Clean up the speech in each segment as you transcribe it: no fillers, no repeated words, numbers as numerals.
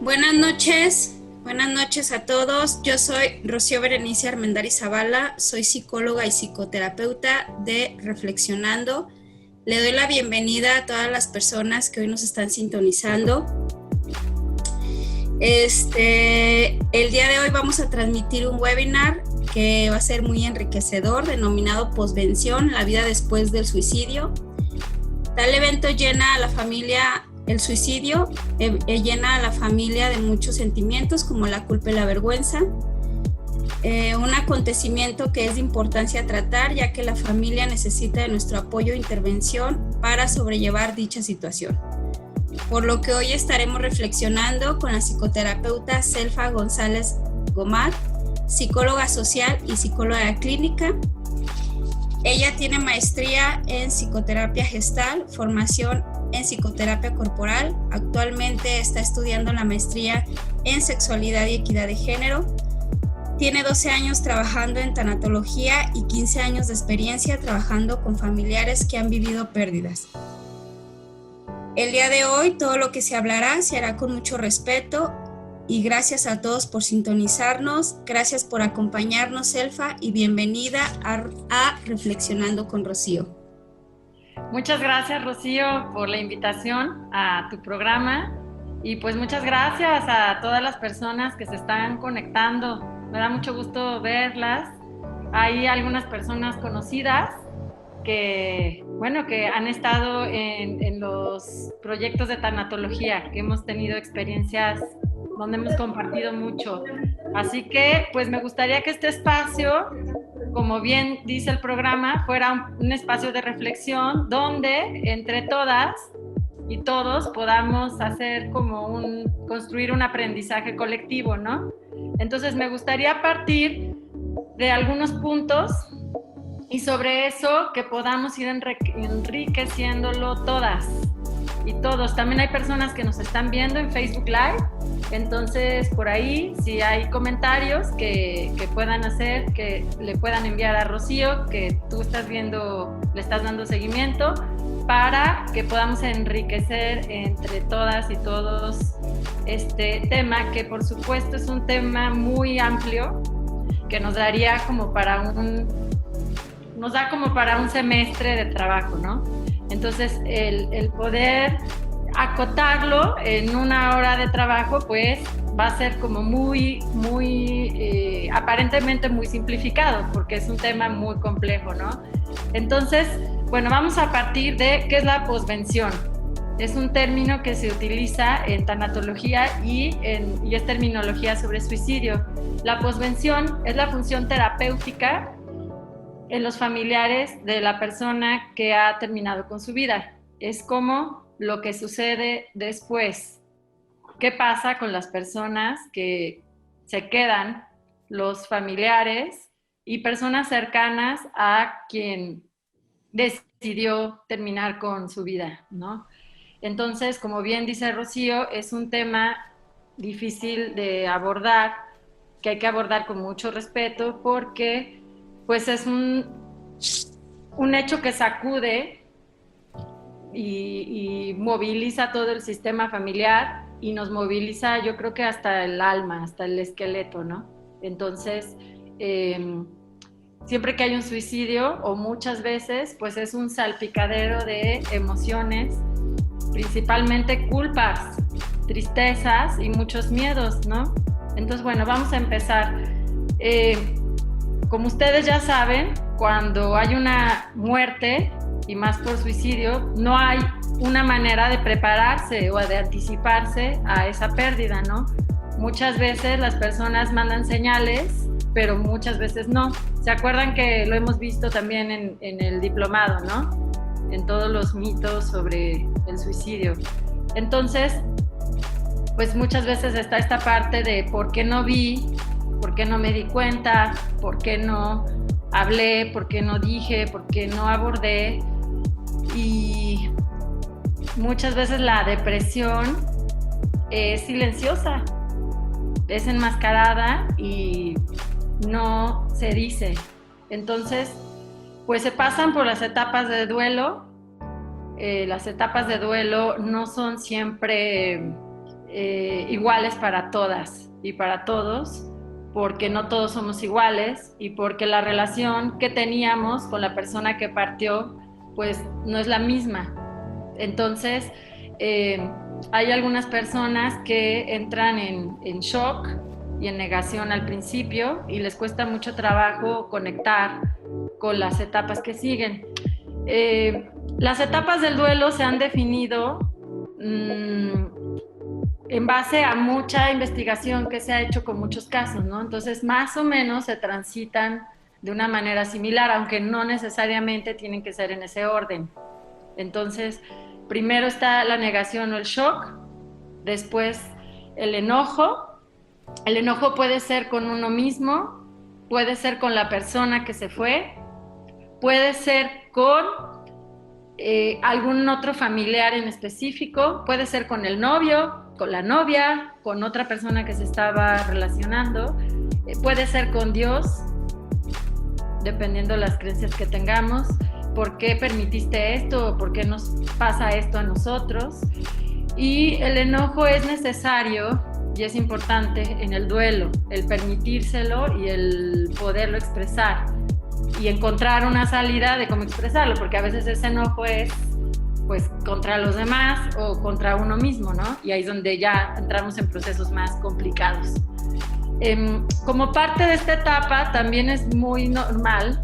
Buenas noches a todos. Yo soy Rocío Berenice Armendariz Zavala, soy psicóloga y psicoterapeuta de Reflexionando. Le doy la bienvenida a todas las personas que hoy nos están sintonizando. El día de hoy vamos a transmitir un webinar que va a ser muy enriquecedor, denominado Posvención, la vida después del suicidio. Tal evento llena a la familia, el suicidio llena a la familia de muchos sentimientos como la culpa y la vergüenza. Un acontecimiento que es de importancia tratar, ya que la familia necesita de nuestro apoyo e intervención para sobrellevar dicha situación. Por lo que hoy estaremos reflexionando con la psicoterapeuta Selfa González Gomar, psicóloga social y psicóloga clínica. Ella tiene maestría en psicoterapia gestal, formación en psicoterapia corporal. Actualmente está estudiando la maestría en sexualidad y equidad de género. Tiene 12 años trabajando en tanatología y 15 años de experiencia trabajando con familiares que han vivido pérdidas. El día de hoy todo lo que se hablará se hará con mucho respeto y gracias a todos por sintonizarnos. Gracias por acompañarnos, Selfa, y bienvenida a Reflexionando con Rocío. Muchas gracias, Rocío, por la invitación a tu programa y pues muchas gracias a todas las personas que se están conectando. Me da mucho gusto verlas. Hay algunas personas conocidas que han estado en los proyectos de tanatología, que hemos tenido experiencias donde hemos compartido mucho. Así que pues me gustaría que este espacio, como bien dice el programa, fuera un espacio de reflexión donde entre todas y todos podamos hacer construir un aprendizaje colectivo, ¿no? Entonces me gustaría partir de algunos puntos y sobre eso que podamos ir enriqueciéndolo todas y todos. También hay personas que nos están viendo en Facebook Live, entonces por ahí si hay comentarios que puedan hacer, que le puedan enviar a Rocío, que tú estás viendo, le estás dando seguimiento, para que podamos enriquecer entre todas y todos este tema, que por supuesto es un tema muy amplio, que nos daría como para un semestre de trabajo, ¿no? Entonces, el poder acotarlo en una hora de trabajo, pues va a ser como aparentemente muy simplificado, porque es un tema muy complejo, ¿no? Entonces, vamos a partir de qué es la posvención. Es un término que se utiliza en tanatología y es terminología sobre suicidio. La posvención es la función terapéutica en los familiares de la persona que ha terminado con su vida. Es como lo que sucede después. ¿Qué pasa con las personas que se quedan, los familiares y personas cercanas a quien decidió terminar con su vida, ¿no? Entonces, como bien dice Rocío, es un tema difícil de abordar, que hay que abordar con mucho respeto, porque pues es un hecho que sacude y moviliza todo el sistema familiar y nos moviliza, yo creo que hasta el alma, hasta el esqueleto, ¿no? Entonces, siempre que hay un suicidio, o muchas veces, pues es un salpicadero de emociones, principalmente culpas, tristezas y muchos miedos, ¿no? Entonces, vamos a empezar. Como ustedes ya saben, cuando hay una muerte, y más por suicidio, no hay una manera de prepararse o de anticiparse a esa pérdida, ¿no? Muchas veces las personas mandan señales, pero muchas veces no. ¿Se acuerdan que lo hemos visto también en el diplomado, ¿no? En todos los mitos sobre el suicidio. Entonces, pues muchas veces está esta parte de por qué no vi, por qué no me di cuenta, por qué no hablé, por qué no dije, por qué no abordé. Y muchas veces la depresión es silenciosa, es enmascarada y no se dice. Entonces, pues se pasan por las etapas de duelo. Las etapas de duelo no son siempre iguales para todas y para todos, porque no todos somos iguales y porque la relación que teníamos con la persona que partió pues no es la misma. Entonces hay algunas personas que entran en shock y en negación al principio y les cuesta mucho trabajo conectar con las etapas que siguen. Las etapas del duelo se han definido en base a mucha investigación que se ha hecho con muchos casos, ¿no? Entonces, más o menos se transitan de una manera similar, aunque no necesariamente tienen que ser en ese orden. Entonces, primero está la negación o el shock, después el enojo. El enojo puede ser con uno mismo, puede ser con la persona que se fue, puede ser con algún otro familiar en específico, puede ser con el novio, con la novia, con otra persona que se estaba relacionando, puede ser con Dios, dependiendo de las creencias que tengamos. ¿Por qué permitiste esto? ¿Por qué nos pasa esto a nosotros? Y el enojo es necesario y es importante en el duelo, el permitírselo y el poderlo expresar y encontrar una salida de cómo expresarlo, porque a veces ese enojo es pues contra los demás o contra uno mismo, ¿no? Y ahí es donde ya entramos en procesos más complicados. Como parte de esta etapa también es muy normal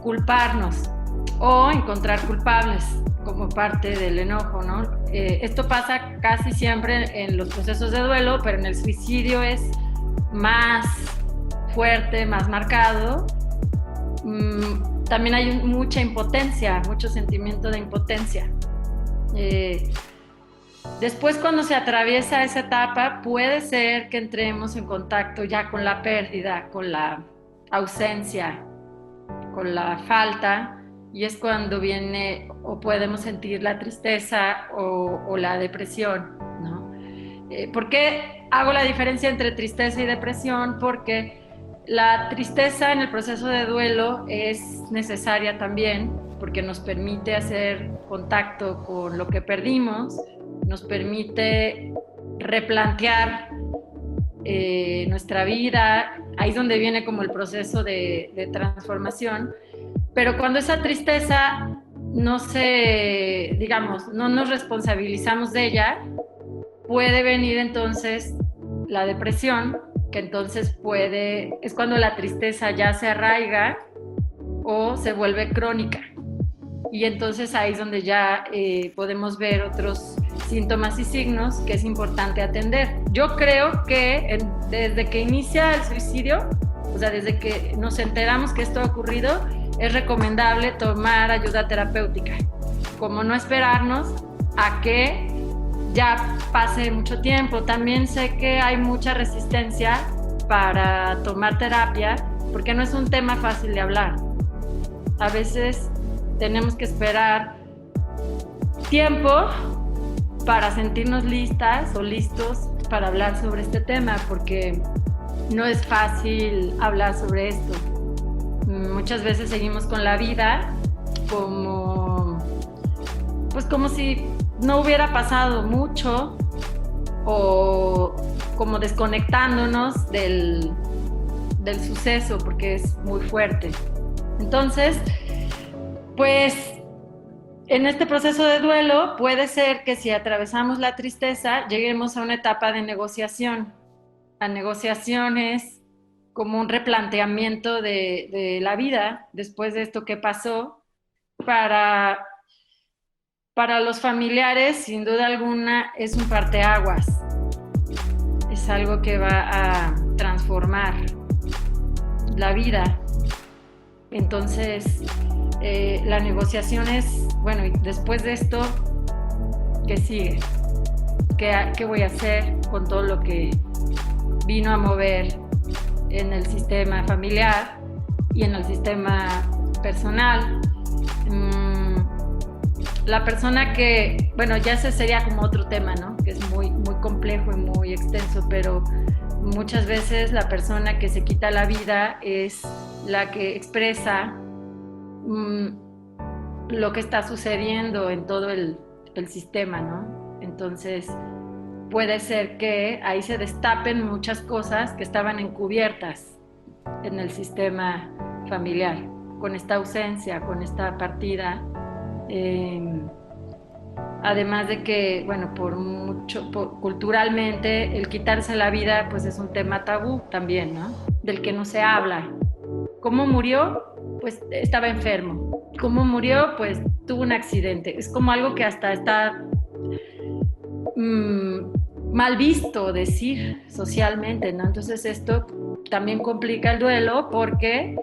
culparnos o encontrar culpables como parte del enojo, ¿no? Esto pasa casi siempre en los procesos de duelo, pero en el suicidio es más fuerte, más marcado. También hay mucha impotencia, mucho sentimiento de impotencia. Después, cuando se atraviesa esa etapa, puede ser que entremos en contacto ya con la pérdida, con la ausencia, con la falta, y es cuando viene o podemos sentir la tristeza o la depresión, ¿no? ¿Por qué hago la diferencia entre tristeza y depresión? Porque la tristeza en el proceso de duelo es necesaria también, porque nos permite hacer contacto con lo que perdimos, nos permite replantear nuestra vida, ahí es donde viene como el proceso de transformación. Pero cuando esa tristeza no nos responsabilizamos de ella, puede venir entonces la depresión, que entonces es cuando la tristeza ya se arraiga o se vuelve crónica. Y entonces ahí es donde ya podemos ver otros síntomas y signos que es importante atender. Yo creo que desde que inicia el suicidio, o sea, desde que nos enteramos que esto ha ocurrido, es recomendable tomar ayuda terapéutica, como no esperarnos a que ya pase mucho tiempo. También sé que hay mucha resistencia para tomar terapia, porque no es un tema fácil de hablar. A veces tenemos que esperar tiempo para sentirnos listas o listos para hablar sobre este tema, porque no es fácil hablar sobre esto. Muchas veces seguimos con la vida como si no hubiera pasado mucho o como desconectándonos del suceso, porque es muy fuerte. Entonces, pues en este proceso de duelo puede ser que si atravesamos la tristeza lleguemos a una etapa de negociación. La negociación es como un replanteamiento de la vida después de esto que pasó. Para los familiares, sin duda alguna, es un parteaguas. Es algo que va a transformar la vida. Entonces, la negociación es, bueno, y después de esto, ¿qué sigue? ¿Qué voy a hacer con todo lo que vino a mover en el sistema familiar y en el sistema personal? La persona que, bueno, ya ese sería como otro tema, ¿no? Que es muy, muy complejo y muy extenso, pero muchas veces la persona que se quita la vida es la que expresa lo que está sucediendo en todo el sistema, ¿no? Entonces, puede ser que ahí se destapen muchas cosas que estaban encubiertas en el sistema familiar, con esta ausencia, con esta partida. Además de que, bueno, culturalmente el quitarse la vida pues es un tema tabú también, ¿no? Del que no se habla. ¿Cómo murió? Pues estaba enfermo. ¿Cómo murió? Pues tuvo un accidente. Es como algo que hasta está mal visto decir socialmente, ¿no? Entonces esto también complica el duelo porque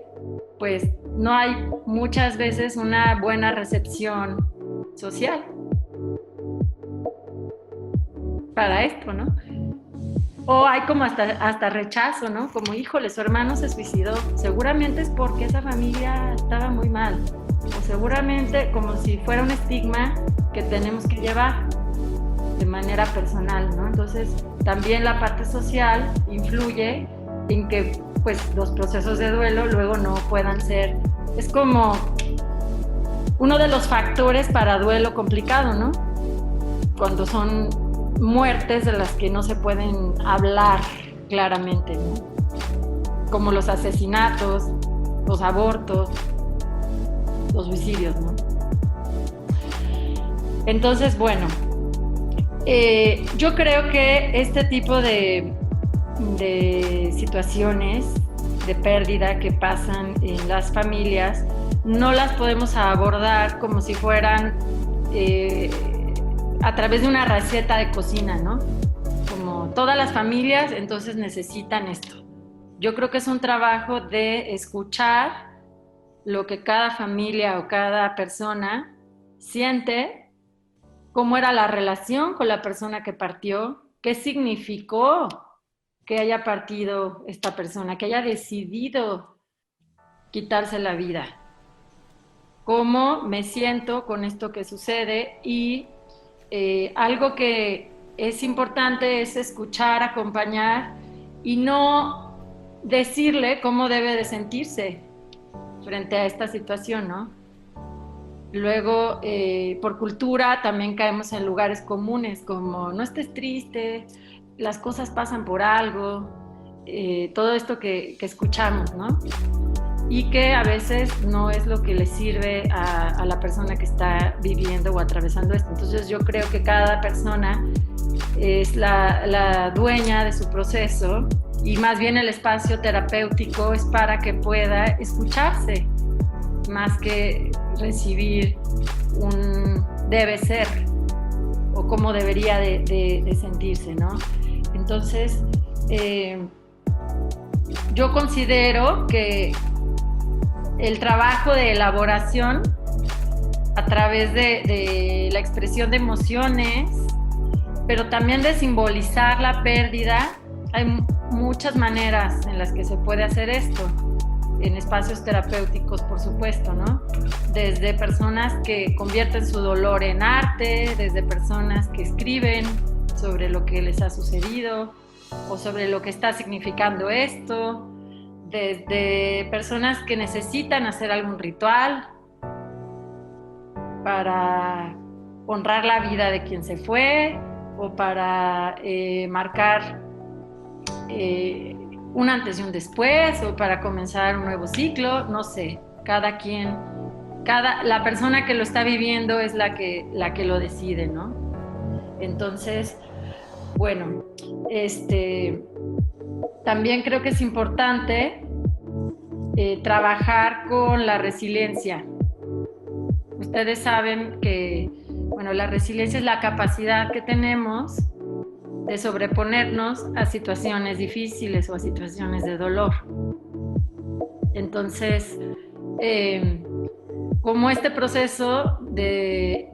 pues no hay muchas veces una buena recepción social para esto, ¿no? O hay como hasta rechazo, ¿no? Como, híjole, su hermano se suicidó. Seguramente es porque esa familia estaba muy mal. O seguramente como si fuera un estigma que tenemos que llevar de manera personal, ¿no? Entonces, también la parte social influye en que, pues, los procesos de duelo luego no puedan ser... Es como uno de los factores para duelo complicado, ¿no? Cuando son muertes de las que no se pueden hablar claramente, ¿no? Como los asesinatos, los abortos, los suicidios, ¿no? Entonces, bueno, yo creo que este tipo de situaciones de pérdida que pasan en las familias no las podemos abordar como si fueran a través de una receta de cocina, ¿no? Como todas las familias, entonces necesitan esto. Yo creo que es un trabajo de escuchar lo que cada familia o cada persona siente, cómo era la relación con la persona que partió, qué significó que haya partido esta persona, que haya decidido quitarse la vida. Cómo me siento con esto que sucede y algo que es importante es escuchar, acompañar y no decirle cómo debe de sentirse frente a esta situación, ¿no? Luego, por cultura, también caemos en lugares comunes como no estés triste, las cosas pasan por algo, todo esto que escuchamos, ¿no? Y que a veces no es lo que le sirve a la persona que está viviendo o atravesando esto. Entonces yo creo que cada persona es la dueña de su proceso y más bien el espacio terapéutico es para que pueda escucharse más que recibir un debe ser o cómo debería de sentirse, ¿no? Entonces yo considero que el trabajo de elaboración a través de la expresión de emociones, pero también de simbolizar la pérdida, hay muchas maneras en las que se puede hacer esto, en espacios terapéuticos, por supuesto, ¿no? Desde personas que convierten su dolor en arte, desde personas que escriben sobre lo que les ha sucedido o sobre lo que está significando esto, desde personas que necesitan hacer algún ritual para honrar la vida de quien se fue o para marcar un antes y un después o para comenzar un nuevo ciclo, no sé, cada quien, la persona que lo está viviendo es la que lo decide, ¿no? Entonces, bueno, también creo que es importante trabajar con la resiliencia. Ustedes saben que, bueno, la resiliencia es la capacidad que tenemos de sobreponernos a situaciones difíciles o a situaciones de dolor. Entonces, como este proceso de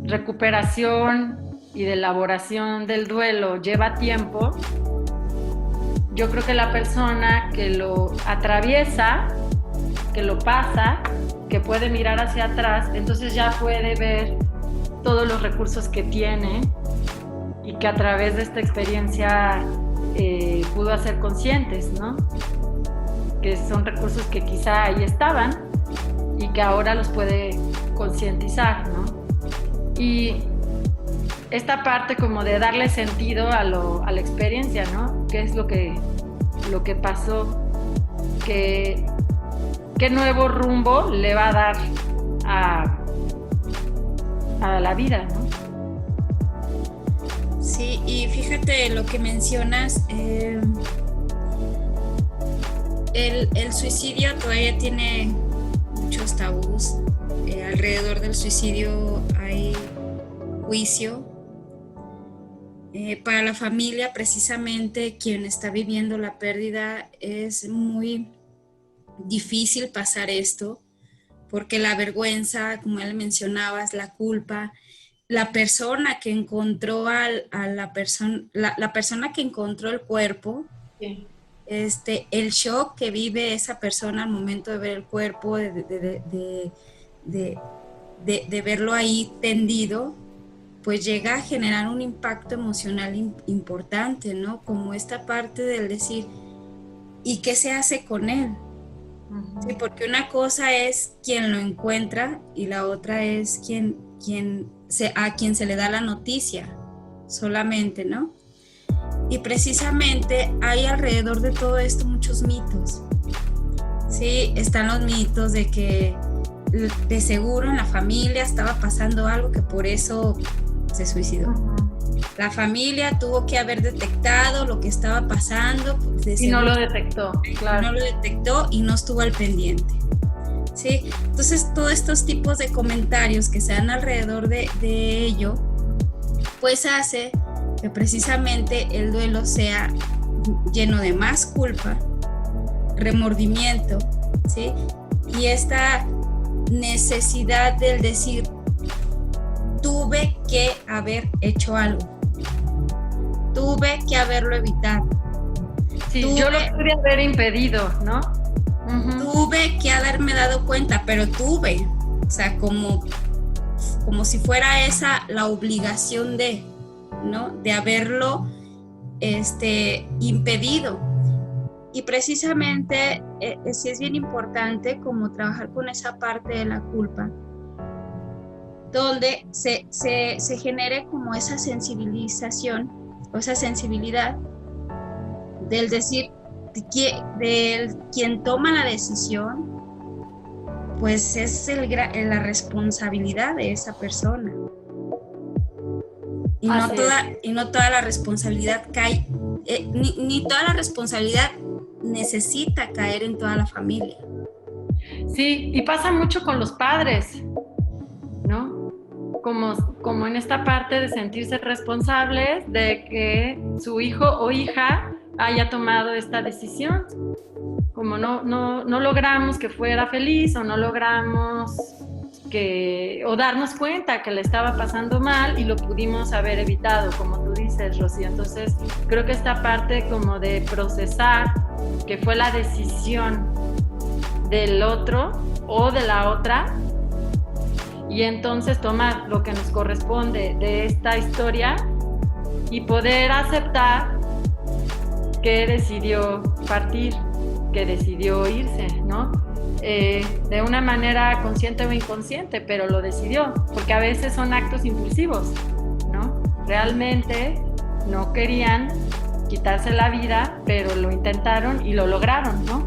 recuperación y de elaboración del duelo lleva tiempo, yo creo que la persona que lo atraviesa, que lo pasa, que puede mirar hacia atrás, entonces ya puede ver todos los recursos que tiene y que a través de esta experiencia pudo hacer conscientes, ¿no? Que son recursos que quizá ahí estaban y que ahora los puede concientizar, ¿no? Y esta parte como de darle sentido a la experiencia, ¿no? ¿Qué es lo que pasó? ¿Qué nuevo rumbo le va a dar a la vida, ¿no? Sí, y fíjate lo que mencionas, el suicidio todavía tiene muchos tabús. Alrededor del suicidio hay juicio. Para la familia, precisamente, quien está viviendo la pérdida, es muy difícil pasar esto, porque la vergüenza, como él mencionabas, la culpa, la persona que encontró la persona que encontró el cuerpo, Sí. el shock que vive esa persona al momento de ver el cuerpo, de verlo ahí tendido, pues llega a generar un impacto emocional importante, ¿no? Como esta parte del decir, ¿y qué se hace con él? Uh-huh. Sí, porque una cosa es quien lo encuentra y la otra es a quien se le da la noticia solamente, ¿no? Y precisamente hay alrededor de todo esto muchos mitos. Sí, están los mitos de que de seguro en la familia estaba pasando algo que por eso se suicidó. La familia tuvo que haber detectado lo que estaba pasando. Y no lo detectó, claro. No lo detectó y no estuvo al pendiente. ¿Sí? Entonces, todos estos tipos de comentarios que se dan alrededor de ello, pues hace que precisamente el duelo sea lleno de más culpa, remordimiento, ¿sí? Y esta necesidad del decir, tuve que haber hecho algo, tuve que haberlo evitado. Sí, yo lo pude haber impedido, ¿no? Uh-huh. Tuve que haberme dado cuenta, pero tuve, o sea, como si fuera esa la obligación de, ¿no? De haberlo impedido. Y precisamente sí es bien importante como trabajar con esa parte de la culpa, donde se genere como esa sensibilización o esa sensibilidad del decir, de quien toma la decisión, pues es la responsabilidad de esa persona. Y no toda la responsabilidad cae, ni toda la responsabilidad necesita caer en toda la familia. Sí, y pasa mucho con los padres, ¿no? Como en esta parte de sentirse responsables de que su hijo o hija haya tomado esta decisión. Como no logramos que fuera feliz o no logramos o darnos cuenta que le estaba pasando mal y lo pudimos haber evitado, como tú dices, Rocío. Entonces, creo que esta parte como de procesar que fue la decisión del otro o de la otra, y entonces tomar lo que nos corresponde de esta historia y poder aceptar que decidió partir, que decidió irse, ¿no? De una manera consciente o inconsciente, pero lo decidió, porque a veces son actos impulsivos, ¿no? Realmente no querían quitarse la vida, pero lo intentaron y lo lograron, ¿no?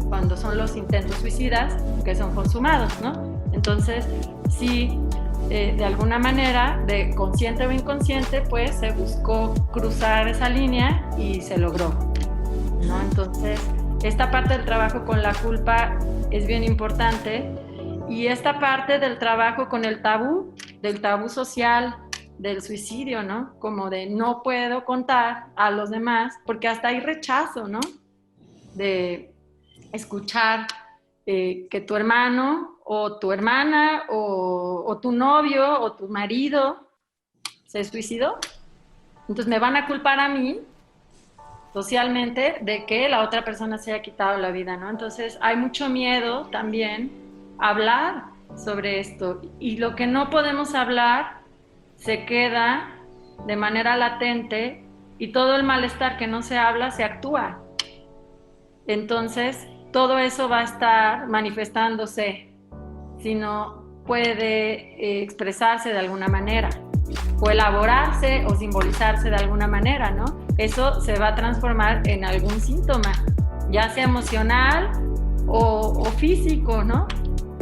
Cuando son los intentos suicidas que son consumados, ¿no? Entonces, sí, de alguna manera, de consciente o inconsciente, pues se buscó cruzar esa línea y se logró, ¿no? Entonces, esta parte del trabajo con la culpa es bien importante, y esta parte del trabajo con el tabú, del tabú social, del suicidio, ¿no? Como de no puedo contar a los demás, porque hasta hay rechazo, ¿no? De escuchar que tu hermano o tu hermana o tu novio o tu marido se suicidó. Entonces me van a culpar a mí socialmente de que la otra persona se haya quitado la vida, ¿no? Entonces hay mucho miedo también a hablar sobre esto, y lo que no podemos hablar se queda de manera latente, y todo el malestar que no se habla se actúa. Entonces todo eso va a estar manifestándose si no puede expresarse de alguna manera. o elaborarse o simbolizarse de alguna manera, ¿no? Eso se va a transformar en algún síntoma, ya sea emocional o físico, ¿no?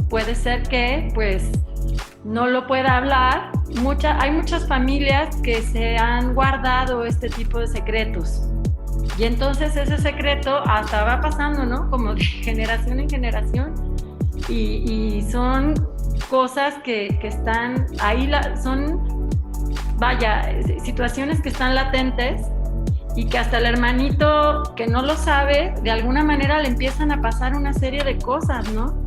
Puede ser que, pues, no lo pueda hablar. Hay muchas familias que se han guardado este tipo de secretos. Y entonces ese secreto hasta va pasando, ¿no? Como de generación en generación. Y son cosas que están ahí, son, vaya, situaciones que están latentes y que hasta el hermanito que no lo sabe, de alguna manera le empiezan a pasar una serie de cosas, ¿no?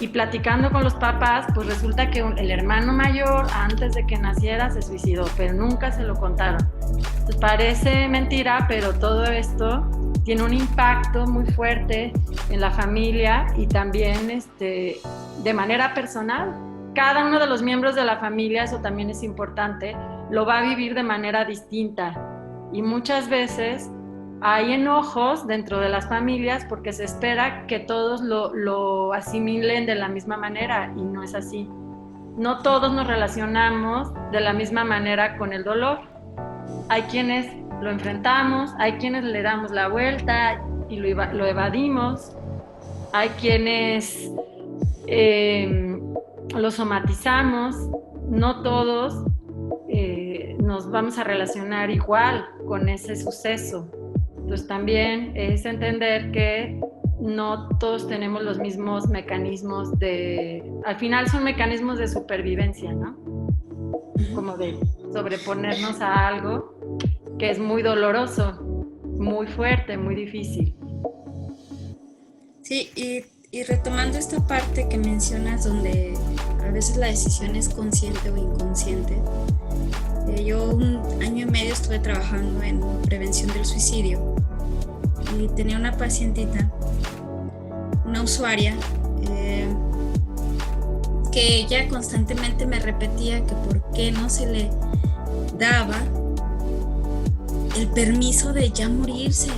Y platicando con los papás, pues resulta que el hermano mayor, antes de que naciera, se suicidó, pero nunca se lo contaron. Pues parece mentira, pero todo esto tiene un impacto muy fuerte en la familia y también de manera personal. Cada uno de los miembros de la familia, eso también es importante, lo va a vivir de manera distinta. Y muchas veces hay enojos dentro de las familias porque se espera que todos lo asimilen de la misma manera y no es así. No todos nos relacionamos de la misma manera con el dolor. Hay quienes lo enfrentamos, hay quienes le damos la vuelta y lo evadimos, hay quienes lo somatizamos, no todos nos vamos a relacionar igual con ese suceso. Entonces también es entender que no todos tenemos los mismos mecanismos al final son mecanismos de supervivencia, ¿no? Como de sobreponernos a algo que es muy doloroso, muy fuerte, muy difícil. Sí, y retomando esta parte que mencionas donde a veces la decisión es consciente o inconsciente, yo 1 año y medio estuve trabajando en prevención del suicidio y tenía una pacientita, una usuaria, que ella constantemente me repetía que por qué no se le daba el permiso de ya morirse.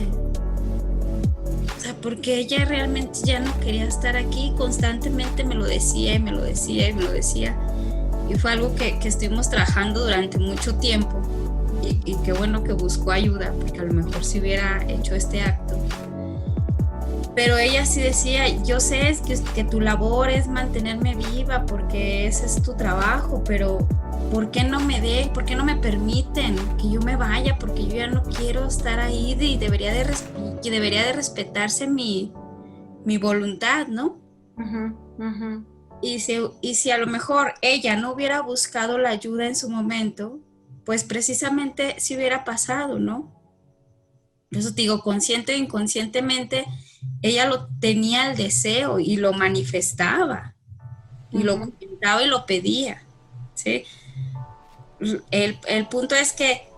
O sea, porque ella realmente ya no quería estar aquí, constantemente me lo decía y me lo decía y me lo decía. Y fue algo que estuvimos trabajando durante mucho tiempo y qué bueno que buscó ayuda, porque a lo mejor si hubiera hecho este acto. Pero ella sí decía, yo sé que tu labor es mantenerme viva porque ese es tu trabajo, pero ¿por qué no me permiten que yo me vaya? Porque yo ya no quiero estar ahí y debería de respetarse mi voluntad, ¿no? Uh-huh, uh-huh. Y si a lo mejor ella no hubiera buscado la ayuda en su momento, pues precisamente sí hubiera pasado, ¿no? Por eso te digo, consciente o inconscientemente, ella lo tenía el deseo y lo manifestaba, y lo comentaba y lo pedía, ¿sí? El punto es que,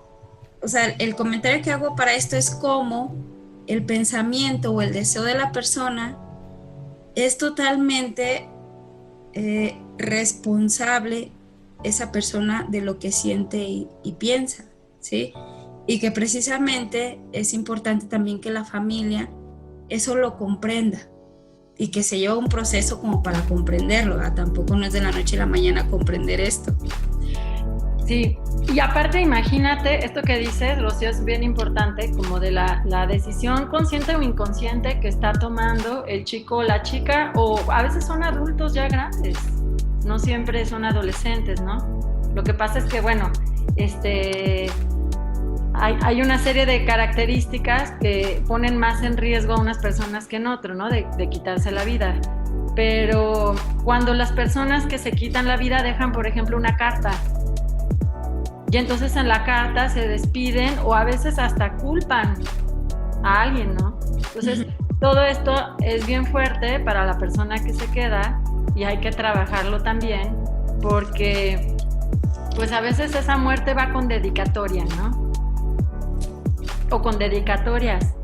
o sea, el comentario que hago para esto es cómo el pensamiento o el deseo de la persona es totalmente responsable esa persona de lo que siente y piensa, ¿sí? Y que precisamente es importante también que la familia eso lo comprenda y que se lleva un proceso como para comprenderlo, ¿verdad? Tampoco no es de la noche a la mañana comprender esto. Sí, y aparte imagínate, esto que dices, Rocío, es bien importante, como de la decisión consciente o inconsciente que está tomando el chico o la chica, o a veces son adultos ya grandes, no siempre son adolescentes, ¿no? Lo que pasa es que, bueno, hay una serie de características que ponen más en riesgo a unas personas que en otro, ¿no? De quitarse la vida. Pero cuando las personas que se quitan la vida dejan, por ejemplo, una carta, y entonces en la carta se despiden o a veces hasta culpan a alguien, ¿no? Entonces, todo esto es bien fuerte para la persona que se queda y hay que trabajarlo también porque, pues a veces esa muerte va con dedicatoria, ¿no? O con dedicatorias.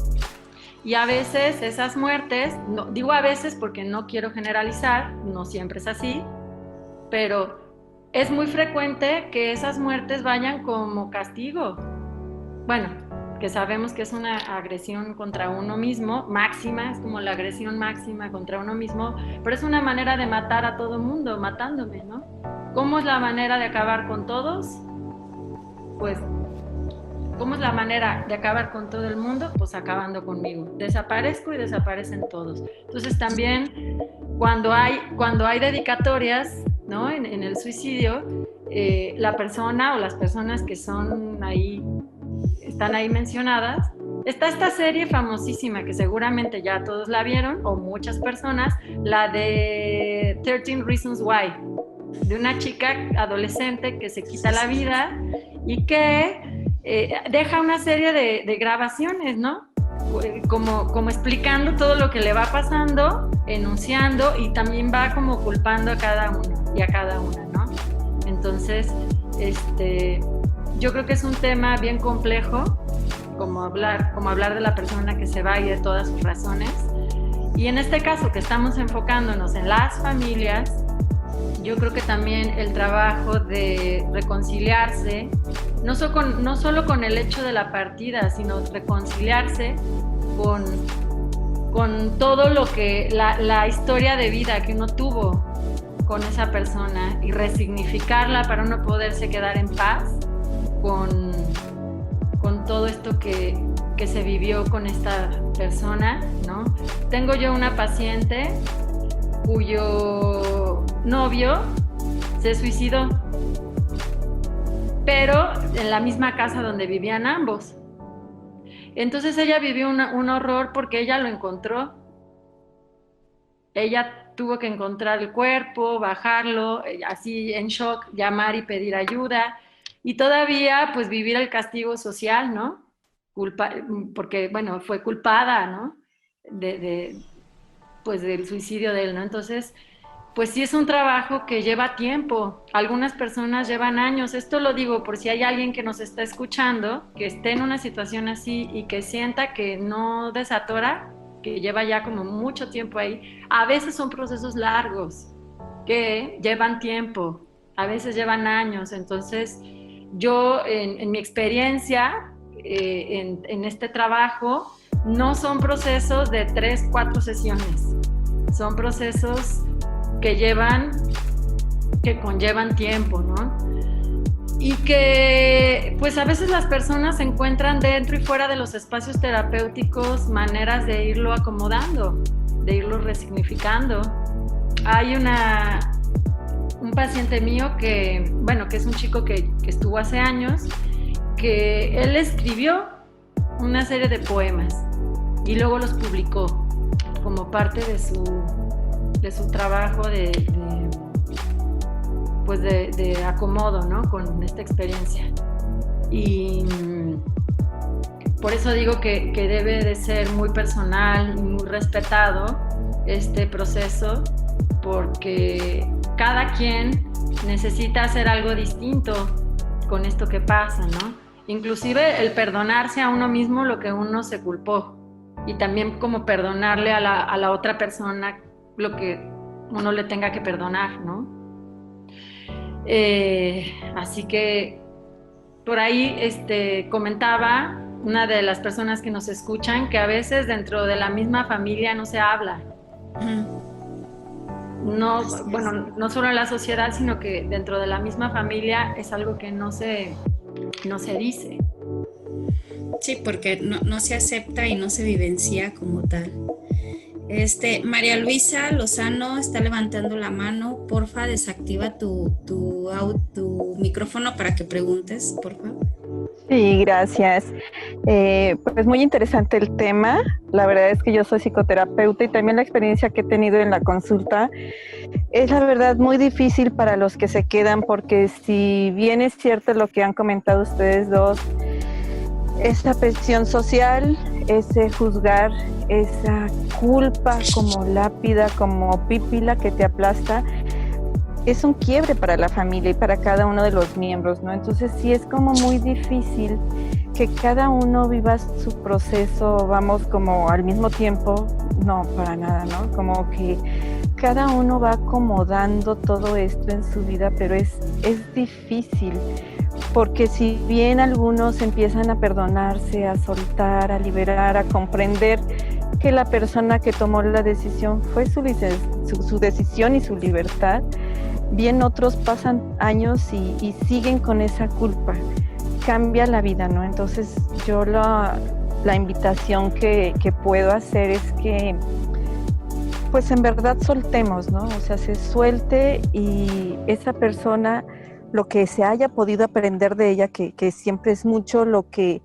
Y a veces esas muertes, no, digo a veces porque no quiero generalizar, no siempre es así, pero es muy frecuente que esas muertes vayan como castigo. Bueno, que sabemos que es una agresión contra uno mismo, máxima, es como la agresión máxima contra uno mismo, pero es una manera de matar a todo mundo, matándome, ¿no? ¿Cómo es la manera de acabar con todos? Pues, ¿cómo es la manera de acabar con todo el mundo? Pues acabando conmigo. Desaparezco y desaparecen todos. Entonces también cuando hay dedicatorias, ¿no? en el suicidio, la persona o las personas que están ahí mencionadas, está esta serie famosísima que seguramente ya todos la vieron, o muchas personas, la de 13 Reasons Why, de una chica adolescente que se quita la vida y que deja una serie de grabaciones, ¿no? Como explicando todo lo que le va pasando, enunciando, y también va como culpando a cada uno y a cada una, ¿no? Entonces, yo creo que es un tema bien complejo, como hablar de la persona que se va y de todas sus razones. Y en este caso que estamos enfocándonos en las familias, yo creo que también el trabajo de reconciliarse, no solo con el hecho de la partida, sino reconciliarse con todo lo que, la historia de vida que uno tuvo con esa persona, y resignificarla para uno poderse quedar en paz con todo esto que se vivió con esta persona, ¿no? Tengo yo una paciente cuyo novio se suicidó, pero en la misma casa donde vivían ambos. Entonces ella vivió un horror porque ella lo encontró. Ella tuvo que encontrar el cuerpo, bajarlo, así en shock, llamar y pedir ayuda, y todavía pues vivir el castigo social, ¿no? Porque, bueno, fue culpada, ¿no? Pues del suicidio de él, ¿no? Entonces, pues sí es un trabajo que lleva tiempo. Algunas personas llevan años. Esto lo digo por si hay alguien que nos está escuchando, que esté en una situación así y que sienta que no desatora, que lleva ya como mucho tiempo ahí. A veces son procesos largos que llevan tiempo, a veces llevan años. Entonces, yo en mi experiencia en este trabajo, no son procesos de 3, 4 sesiones, son procesos que conllevan tiempo, ¿no? Y que pues a veces las personas encuentran dentro y fuera de los espacios terapéuticos maneras de irlo acomodando, de irlo resignificando. Hay un paciente mío que es un chico que estuvo hace años, que él escribió una serie de poemas y luego los publicó como parte de su trabajo de acomodo, ¿no? Con esta experiencia. Y por eso digo que debe de ser muy personal y muy respetado este proceso, porque cada quien necesita hacer algo distinto con esto que pasa, ¿no? Inclusive el perdonarse a uno mismo lo que uno se culpó, y también como perdonarle a la otra persona lo que uno le tenga que perdonar, ¿no? Así que por ahí comentaba una de las personas que nos escuchan que a veces dentro de la misma familia no se habla. No solo en la sociedad, sino que dentro de la misma familia es algo que no se dice. Sí, porque no se acepta y no se vivencia como tal. María Luisa Lozano está levantando la mano. Porfa, desactiva tu micrófono para que preguntes, porfa. Sí, gracias. Pues muy interesante el tema. La verdad es que yo soy psicoterapeuta y también la experiencia que he tenido en la consulta es la verdad muy difícil para los que se quedan, porque si bien es cierto lo que han comentado ustedes dos, esa presión social, ese juzgar, esa culpa como lápida, como pípila que te aplasta, es un quiebre para la familia y para cada uno de los miembros, ¿no? Entonces sí es como muy difícil que cada uno viva su proceso, vamos, como al mismo tiempo, no, para nada, ¿no? Como que cada uno va acomodando todo esto en su vida, pero es difícil, porque si bien algunos empiezan a perdonarse, a soltar, a liberar, a comprender que la persona que tomó la decisión fue su decisión y su libertad, bien otros pasan años y siguen con esa culpa. Cambia la vida, ¿no? Entonces yo la invitación que puedo hacer es que pues en verdad soltemos, ¿no? O sea, se suelte y esa persona, lo que se haya podido aprender de ella, que siempre es mucho, lo que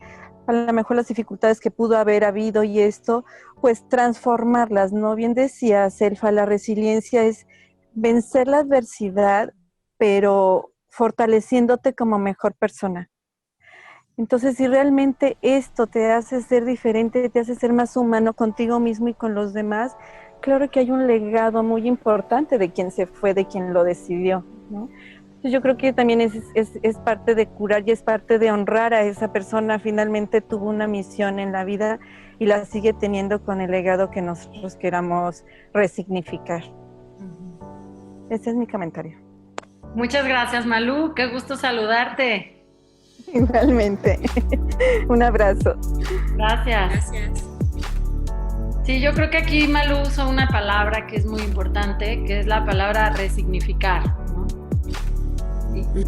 a lo mejor las dificultades que pudo haber habido y esto, pues transformarlas, ¿no? Bien decías, Elfa, la resiliencia es vencer la adversidad, pero fortaleciéndote como mejor persona. Entonces, si realmente esto te hace ser diferente, te hace ser más humano contigo mismo y con los demás, claro que hay un legado muy importante de quien se fue, de quien lo decidió, ¿no? Entonces, yo creo que también es parte de curar y es parte de honrar a esa persona. Finalmente tuvo una misión en la vida y la sigue teniendo con el legado que nosotros queramos resignificar. Ese es mi comentario. Muchas gracias, Malú. Qué gusto saludarte. Igualmente. Un abrazo. Gracias. Gracias. Sí, yo creo que aquí Malú usa una palabra que es muy importante, que es la palabra resignificar, ¿no?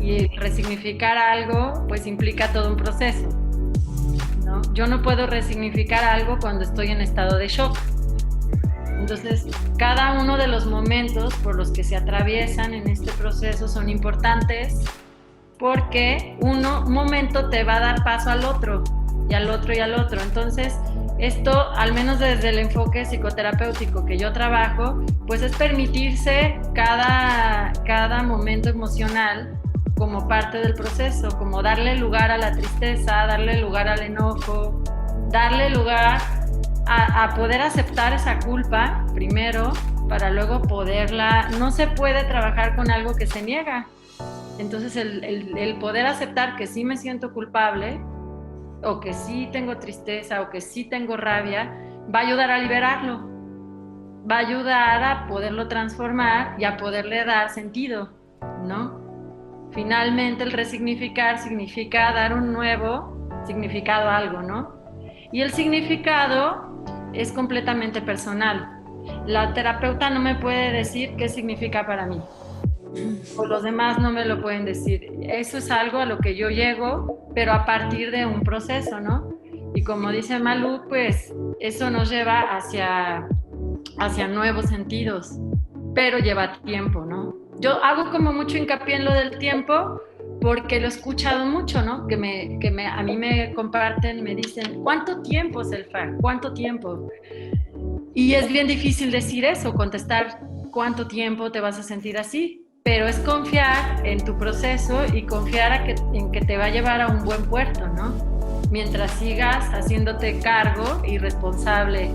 Y resignificar algo, pues implica todo un proceso, ¿no? Yo no puedo resignificar algo cuando estoy en estado de shock. Entonces, cada uno de los momentos por los que se atraviesan en este proceso son importantes porque un momento te va a dar paso al otro, y al otro, y al otro. Entonces, esto, al menos desde el enfoque psicoterapéutico que yo trabajo, pues es permitirse cada momento emocional como parte del proceso, como darle lugar a la tristeza, darle lugar al enojo, darle lugar a poder aceptar esa culpa primero, para luego poderla. No se puede trabajar con algo que se niega. Entonces el poder aceptar que sí me siento culpable, o que sí tengo tristeza, o que sí tengo rabia, va a ayudar a liberarlo, va a ayudar a poderlo transformar y a poderle dar sentido, ¿no? Finalmente el resignificar significa dar un nuevo significado a algo, ¿no? Y el significado es completamente personal. La terapeuta no me puede decir qué significa para mí, o los demás no me lo pueden decir. Eso es algo a lo que yo llego, pero a partir de un proceso, ¿no? Y como dice Malú, pues eso nos lleva hacia nuevos sentidos, pero lleva tiempo, ¿no? Yo hago como mucho hincapié en lo del tiempo porque lo he escuchado mucho, ¿no? Que a mí me comparten, me dicen, ¿cuánto tiempo, Selfa? ¿Cuánto tiempo? Y es bien difícil decir eso, contestar cuánto tiempo te vas a sentir así, pero es confiar en tu proceso y confiar en que te va a llevar a un buen puerto, ¿no? Mientras sigas haciéndote cargo y responsable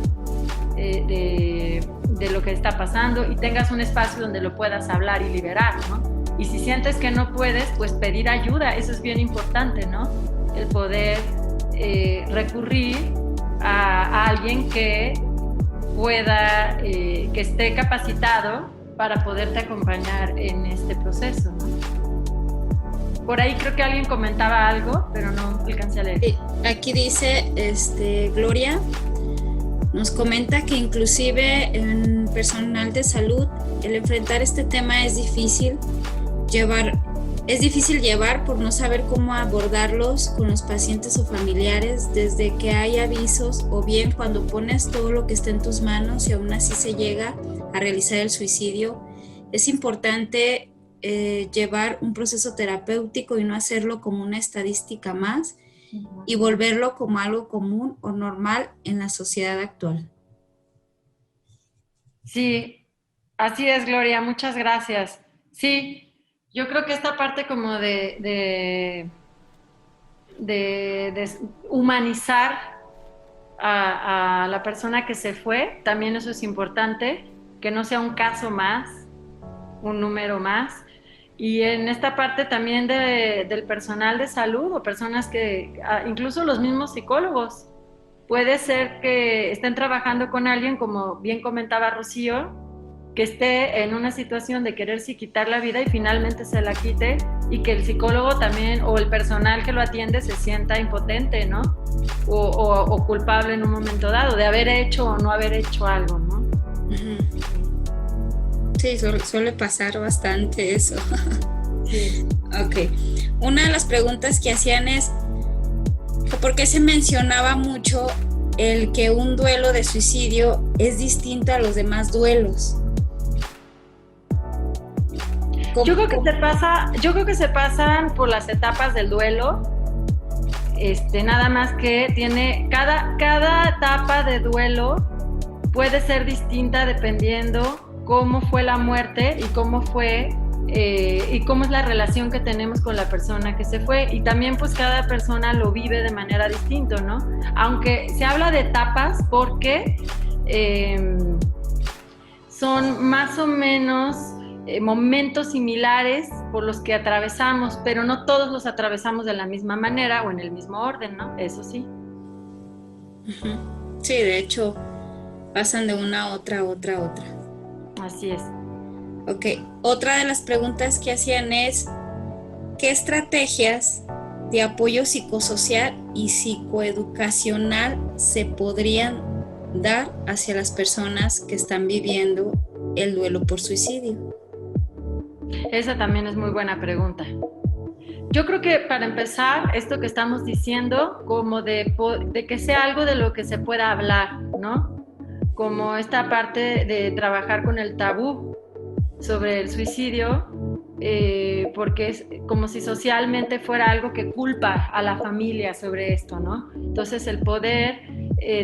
de lo que está pasando y tengas un espacio donde lo puedas hablar y liberar, ¿no? Y si sientes que no puedes, pues pedir ayuda, eso es bien importante, ¿no? El poder recurrir a alguien que pueda, que esté capacitado para poderte acompañar en este proceso, ¿no? Por ahí creo que alguien comentaba algo, pero no alcancé a leer. Aquí dice Gloria, nos comenta que inclusive en personal de salud el enfrentar este tema es difícil llevar por no saber cómo abordarlos con los pacientes o familiares desde que hay avisos o bien cuando pones todo lo que está en tus manos y aún así se llega a realizar el suicidio. Es importante llevar un proceso terapéutico y no hacerlo como una estadística más y volverlo como algo común o normal en la sociedad actual. Sí, así es, Gloria, muchas gracias. Sí, yo creo que esta parte como de humanizar a la persona que se fue, también eso es importante, que no sea un caso más, un número más. Y en esta parte también del personal de salud o personas que, incluso los mismos psicólogos, puede ser que estén trabajando con alguien, como bien comentaba Rocío, que esté en una situación de quererse quitar la vida y finalmente se la quite, y que el psicólogo también o el personal que lo atiende se sienta impotente, ¿no? O culpable en un momento dado de haber hecho o no haber hecho algo, ¿no? Sí, suele pasar bastante eso. Sí. Ok. Una de las preguntas que hacían es, ¿por qué se mencionaba mucho el que un duelo de suicidio es distinto a los demás duelos? Yo creo que se pasan por las etapas del duelo. Nada más que tiene cada etapa de duelo puede ser distinta dependiendo cómo fue la muerte y cómo es la relación que tenemos con la persona que se fue, y también pues cada persona lo vive de manera distinta, ¿no? Aunque se habla de etapas porque son más o menos momentos similares por los que atravesamos, pero no todos los atravesamos de la misma manera o en el mismo orden, ¿no? Eso sí. Sí, de hecho, pasan de una a otra. Así es. Ok, otra de las preguntas que hacían es, ¿qué estrategias de apoyo psicosocial y psicoeducacional se podrían dar hacia las personas que están viviendo el duelo por suicidio? Esa también es muy buena pregunta. Yo creo que para empezar, esto que estamos diciendo, como de que sea algo de lo que se pueda hablar, ¿no? Como esta parte de trabajar con el tabú sobre el suicidio, porque es como si socialmente fuera algo que culpa a la familia sobre esto, ¿no? Entonces el poder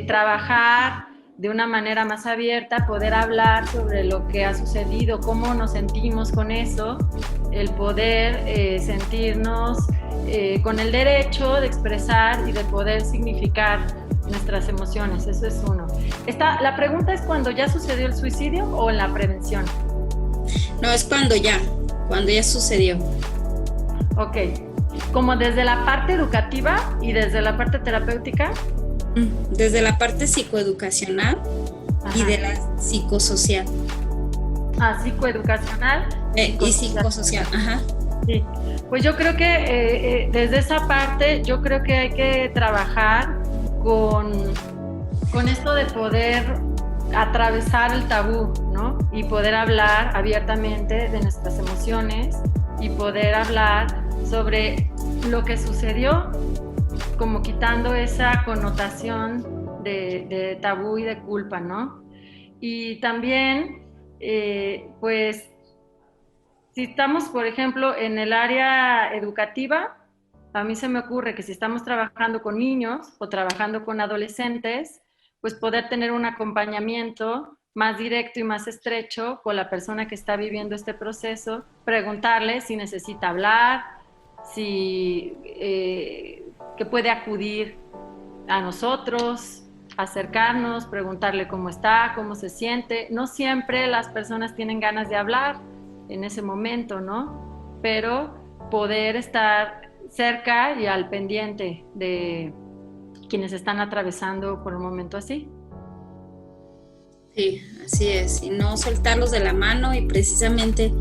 trabajar de una manera más abierta, poder hablar sobre lo que ha sucedido, cómo nos sentimos con eso, el poder sentirnos con el derecho de expresar y de poder significar nuestras emociones, eso es uno. La pregunta es cuando ya sucedió el suicidio o en la prevención. No, es cuando ya sucedió. Ok, como desde la parte educativa y desde la parte terapéutica. Desde la parte psicoeducacional. Ajá. Y de la psicosocial. Psicoeducacional y psicosocial. Ajá. Sí, pues yo creo que desde esa parte yo creo que hay que trabajar con esto de poder atravesar el tabú, ¿no? Y poder hablar abiertamente de nuestras emociones y poder hablar sobre lo que sucedió, como quitando esa connotación de tabú y de culpa, ¿no? Y también, pues, si estamos, por ejemplo, en el área educativa, a mí se me ocurre que si estamos trabajando con niños o trabajando con adolescentes, pues poder tener un acompañamiento más directo y más estrecho con la persona que está viviendo este proceso, preguntarle si necesita hablar, que puede acudir a nosotros, acercarnos, preguntarle cómo está, cómo se siente. No siempre las personas tienen ganas de hablar en ese momento, ¿no? Pero poder estar cerca y al pendiente de quienes están atravesando por un momento así. Sí, así es, y no soltarlos de la mano y precisamente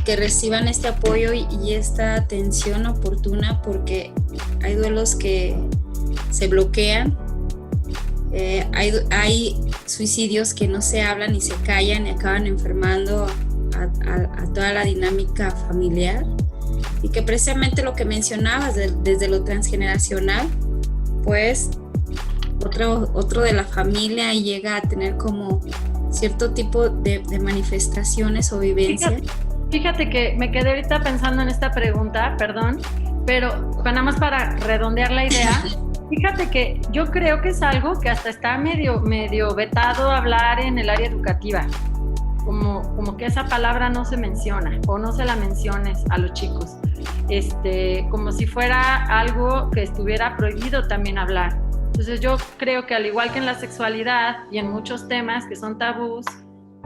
que reciban este apoyo y esta atención oportuna, porque hay duelos que se bloquean, hay suicidios que no se hablan y se callan y acaban enfermando a toda la dinámica familiar, y que precisamente lo que mencionabas desde lo transgeneracional, pues otro de la familia llega a tener como cierto tipo de manifestaciones o vivencias. Fíjate que me quedé ahorita pensando en esta pregunta, perdón, pero nada más para redondear la idea, fíjate que yo creo que es algo que hasta está medio vetado hablar en el área educativa, como que esa palabra no se menciona o no se la menciones a los chicos, como si fuera algo que estuviera prohibido también hablar. Entonces yo creo que al igual que en la sexualidad y en muchos temas que son tabús,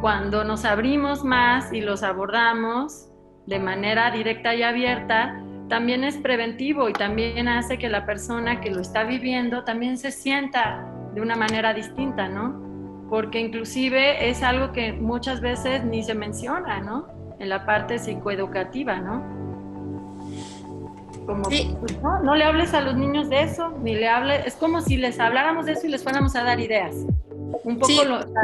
cuando nos abrimos más y los abordamos de manera directa y abierta, también es preventivo y también hace que la persona que lo está viviendo también se sienta de una manera distinta, ¿no? Porque inclusive es algo que muchas veces ni se menciona, ¿no? En la parte psicoeducativa, ¿no? Como, sí. Pues no le hables a los niños de eso, ni le hables, es como si les habláramos de eso y les fuéramos a dar ideas. Un poco Sí.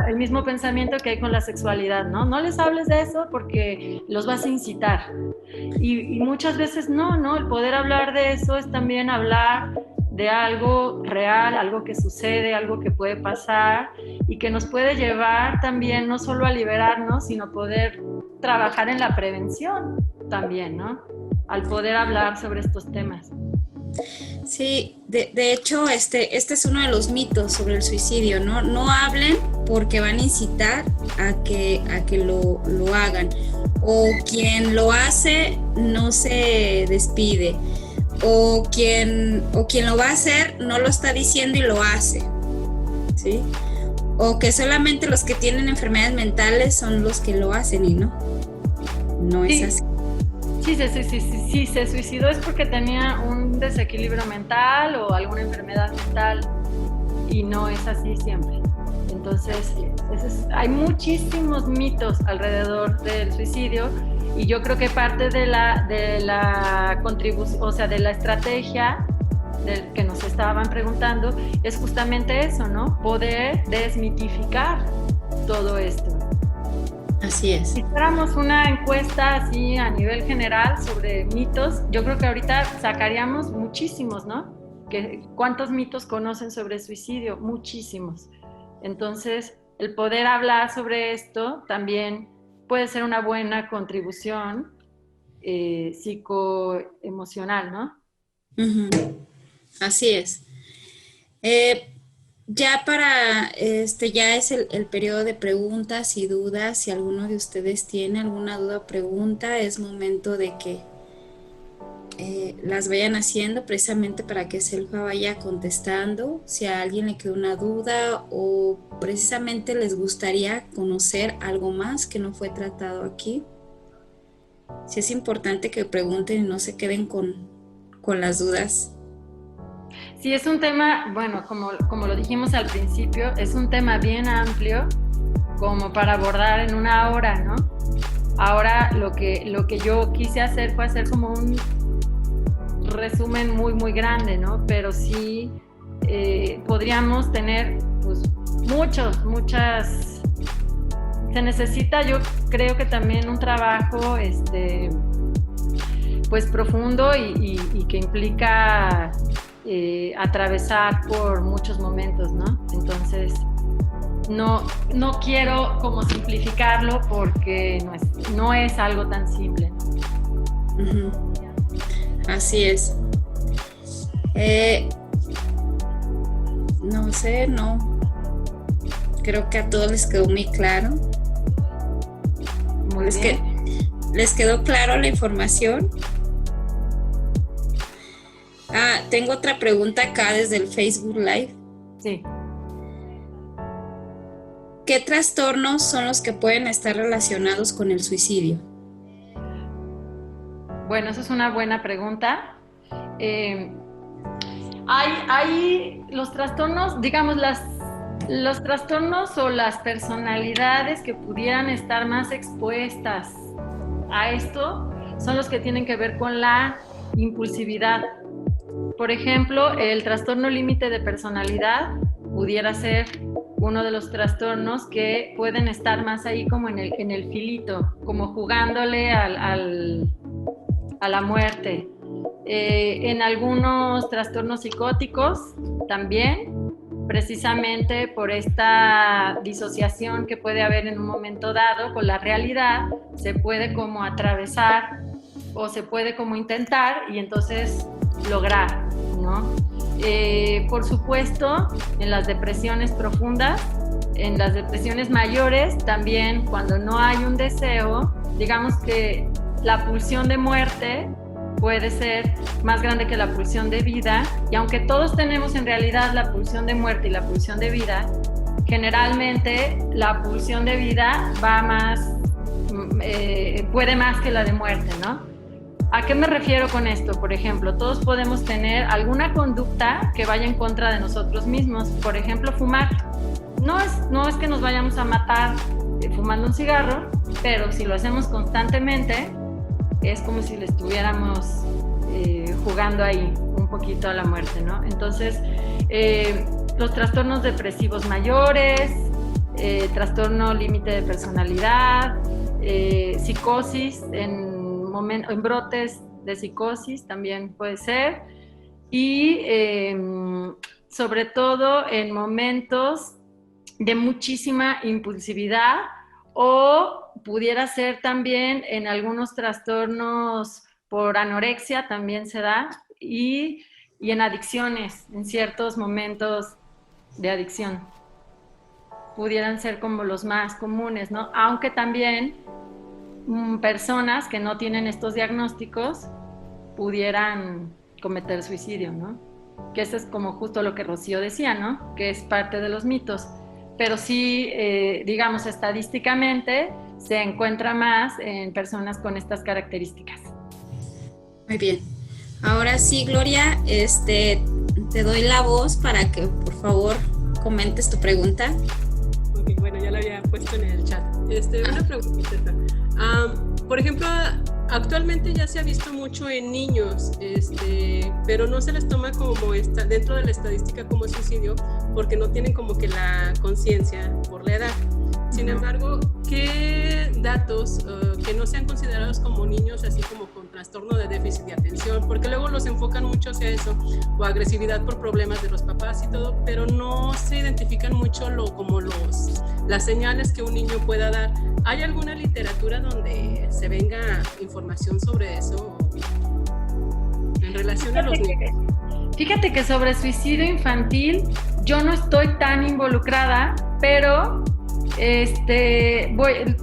el mismo pensamiento que hay con la sexualidad, ¿no? No les hables de eso porque los vas a incitar. Y muchas veces no, el poder hablar de eso es también hablar de algo real, algo que sucede, algo que puede pasar y que nos puede llevar también no solo a liberarnos, sino poder trabajar en la prevención también, ¿no? Al poder hablar sobre estos temas. Sí, de hecho, este es uno de los mitos sobre el suicidio, ¿no? No hablen porque van a incitar a que lo hagan. O quien lo hace no se despide. O quien lo va a hacer no lo está diciendo y lo hace, ¿sí? O que solamente los que tienen enfermedades mentales son los que lo hacen y no es así. Sí, se suicidó es porque tenía un desequilibrio mental o alguna enfermedad mental y no es así siempre. Entonces, hay muchísimos mitos alrededor del suicidio y yo creo que parte de la contribución, o sea, de la estrategia que nos estaban preguntando es justamente eso, ¿no? Poder desmitificar todo esto. Así es. Si hiciéramos una encuesta así a nivel general sobre mitos, yo creo que ahorita sacaríamos muchísimos, ¿no? ¿Cuántos mitos conocen sobre el suicidio? Muchísimos. Entonces, el poder hablar sobre esto también puede ser una buena contribución psicoemocional, ¿no? Uh-huh. Así es. Ya ya es el periodo de preguntas y dudas. Si alguno de ustedes tiene alguna duda o pregunta, es momento de que las vayan haciendo precisamente para que Selfa vaya contestando. Si a alguien le quedó una duda o precisamente les gustaría conocer algo más que no fue tratado aquí, sí es importante que pregunten y no se queden con las dudas. Sí, es un tema, bueno, como lo dijimos al principio, es un tema bien amplio como para abordar en una hora, ¿no? Ahora lo que yo quise hacer fue hacer como un resumen muy, muy grande, ¿no? Pero sí podríamos tener pues, muchas... Se necesita, yo creo que también un trabajo pues profundo y que implica atravesar por muchos momentos, ¿no? Entonces, no quiero como simplificarlo porque no es algo tan simple. Uh-huh. Así es. No sé, creo que a todos les quedó muy claro. Muy bien. ¿Les quedó claro la información? Tengo otra pregunta acá desde el Facebook Live. Sí. ¿Qué trastornos son los que pueden estar relacionados con el suicidio? Bueno, eso es una buena pregunta. Hay los trastornos, digamos, los trastornos o las personalidades que pudieran estar más expuestas a esto son los que tienen que ver con la impulsividad. Por ejemplo, el trastorno límite de personalidad pudiera ser uno de los trastornos que pueden estar más ahí como en el filito, como jugándole a la muerte. En algunos trastornos psicóticos también, precisamente por esta disociación que puede haber en un momento dado con la realidad, se puede como atravesar o se puede como intentar y entonces lograr, ¿no? Por supuesto, en las depresiones profundas, en las depresiones mayores, también cuando no hay un deseo, digamos que la pulsión de muerte puede ser más grande que la pulsión de vida, y aunque todos tenemos en realidad la pulsión de muerte y la pulsión de vida, generalmente la pulsión de vida va más, puede más que la de muerte, ¿no? ¿A qué me refiero con esto? Por ejemplo, todos podemos tener alguna conducta que vaya en contra de nosotros mismos. Por ejemplo, fumar. No es que nos vayamos a matar fumando un cigarro, pero si lo hacemos constantemente, es como si le estuviéramos jugando ahí un poquito a la muerte, ¿no? Entonces, los trastornos depresivos mayores, trastorno límite de personalidad, psicosis, en brotes de psicosis también puede ser, y sobre todo en momentos de muchísima impulsividad, o pudiera ser también en algunos trastornos por anorexia, también se da, y en adicciones, en ciertos momentos de adicción. Pudieran ser como los más comunes, ¿no? Aunque también personas que no tienen estos diagnósticos pudieran cometer suicidio, ¿no? Que eso es como justo lo que Rocío decía, ¿no? Que es parte de los mitos. Pero sí, digamos, estadísticamente se encuentra más en personas con estas características. Muy bien. Ahora sí, Gloria, te doy la voz para que, por favor, comentes tu pregunta. Ok, bueno, ya la había puesto en el chat. Una preguntita. Por ejemplo, actualmente ya se ha visto mucho en niños, pero no se les toma como dentro de la estadística como suicidio porque no tienen como que la conciencia por la edad. Sin embargo, ¿qué datos que no sean considerados como niños, así como con trastorno de déficit de atención? Porque luego los enfocan mucho hacia eso, o agresividad por problemas de los papás y todo, pero no se identifican mucho como las señales que un niño pueda dar. ¿Hay alguna literatura donde se venga información sobre eso en relación a los niños? Fíjate que sobre suicidio infantil yo no estoy tan involucrada, pero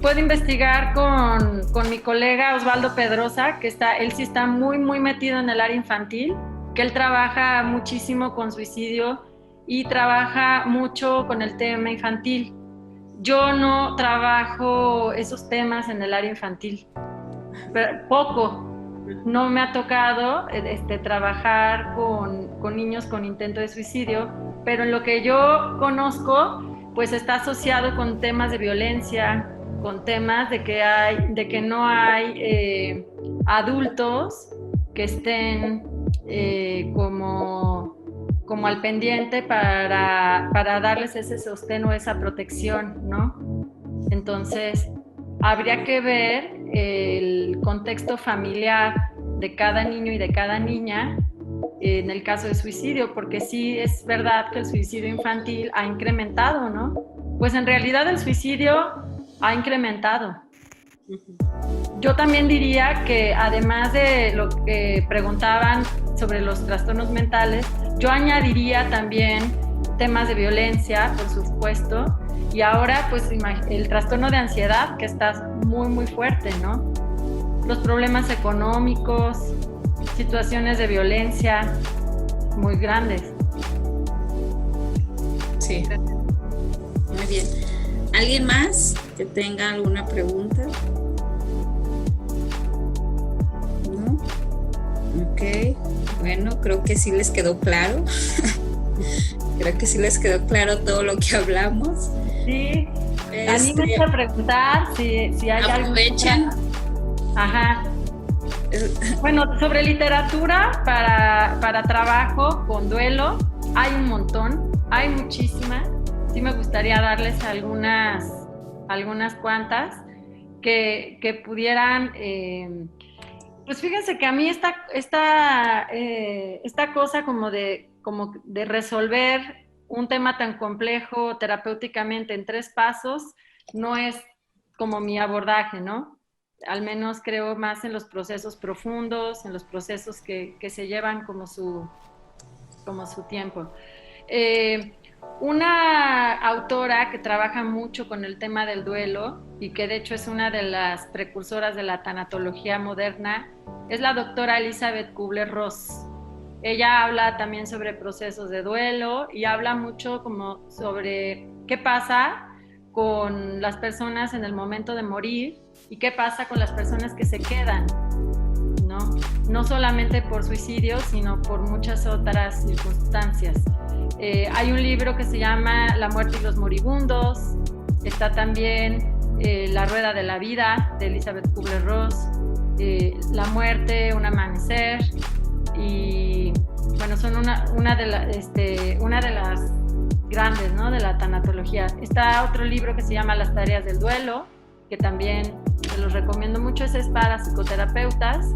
puedo investigar con mi colega Osvaldo Pedrosa, que él sí está muy, muy metido en el área infantil, que él trabaja muchísimo con suicidio y trabaja mucho con el tema infantil. Yo no trabajo esos temas en el área infantil, pero poco. No me ha tocado trabajar con niños con intento de suicidio, pero en lo que yo conozco, pues está asociado con temas de violencia, con temas de que no hay adultos que estén como al pendiente para darles ese sostén o esa protección, ¿no? Entonces, habría que ver el contexto familiar de cada niño y de cada niña en el caso de suicidio, porque sí es verdad que el suicidio infantil ha incrementado, ¿no? Pues en realidad el suicidio ha incrementado. Yo también diría que además de lo que preguntaban sobre los trastornos mentales, yo añadiría también temas de violencia, por supuesto, y ahora pues el trastorno de ansiedad, que está muy, muy fuerte, ¿no? Los problemas económicos, situaciones de violencia muy grandes. Sí, muy bien. ¿Alguien más que tenga alguna pregunta? ¿No? Ok, bueno, creo que sí les quedó claro. Creo que sí les quedó claro todo lo que hablamos. Sí, anímense a preguntar si hay algo. Aprovechen. Ajá. Bueno, sobre literatura para trabajo con duelo, hay un montón, hay muchísima. Sí me gustaría darles algunas cuantas que pudieran, pues fíjense que a mí esta cosa como de resolver un tema tan complejo terapéuticamente en 3 pasos no es como mi abordaje, ¿no? Al menos creo más en los procesos profundos, en los procesos que se llevan como su tiempo. Una autora que trabaja mucho con el tema del duelo y que de hecho es una de las precursoras de la tanatología moderna es la doctora Elizabeth Kubler-Ross. Ella habla también sobre procesos de duelo y habla mucho como sobre qué pasa con las personas en el momento de morir y qué pasa con las personas que se quedan, ¿no? No solamente por suicidio, sino por muchas otras circunstancias. Hay un libro que se llama La muerte y los moribundos, está también La rueda de la vida de Elizabeth Kubler-Ross, La muerte, un amanecer, y bueno, son una de las grandes, ¿no? De la tanatología. Está otro libro que se llama Las tareas del duelo, que también se los recomiendo mucho, ese es para psicoterapeutas.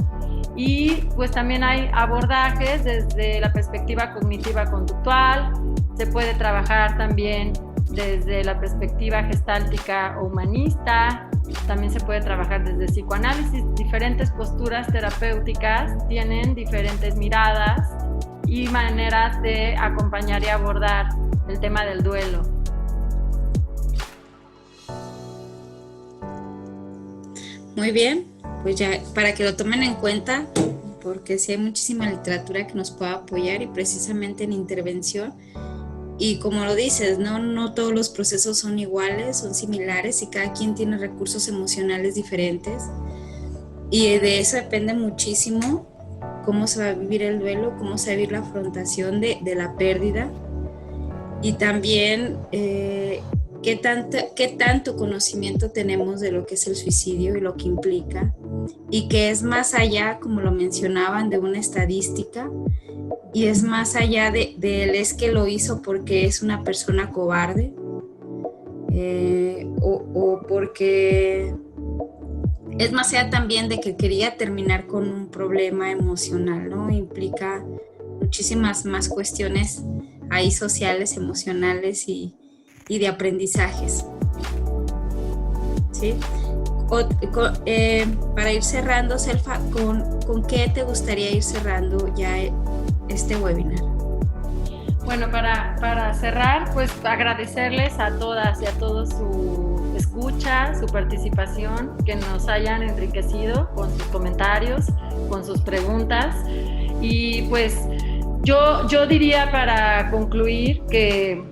Y pues también hay abordajes desde la perspectiva cognitiva conductual, se puede trabajar también desde la perspectiva gestáltica o humanista, también se puede trabajar desde psicoanálisis. Diferentes posturas terapéuticas tienen diferentes miradas y maneras de acompañar y abordar el tema del duelo. Muy bien, pues ya para que lo tomen en cuenta, porque sí hay muchísima literatura que nos pueda apoyar y precisamente en intervención. Y como lo dices, no todos los procesos son iguales, son similares y cada quien tiene recursos emocionales diferentes. Y de eso depende muchísimo cómo se va a vivir el duelo, cómo se va a vivir la afrontación de la pérdida. Y también qué tanto conocimiento tenemos de lo que es el suicidio y lo que implica. Y que es más allá, como lo mencionaban, de una estadística. Y es más allá de él es que lo hizo porque es una persona cobarde o porque es más allá también de que quería terminar con un problema emocional, ¿no? Implica muchísimas más cuestiones ahí sociales, emocionales y de aprendizajes. ¿Sí? Para ir cerrando, Selfa, ¿con qué te gustaría ir cerrando ya este webinar? Bueno, para cerrar, pues agradecerles a todas y a todos su escucha, su participación, que nos hayan enriquecido con sus comentarios, con sus preguntas. Y pues yo diría para concluir que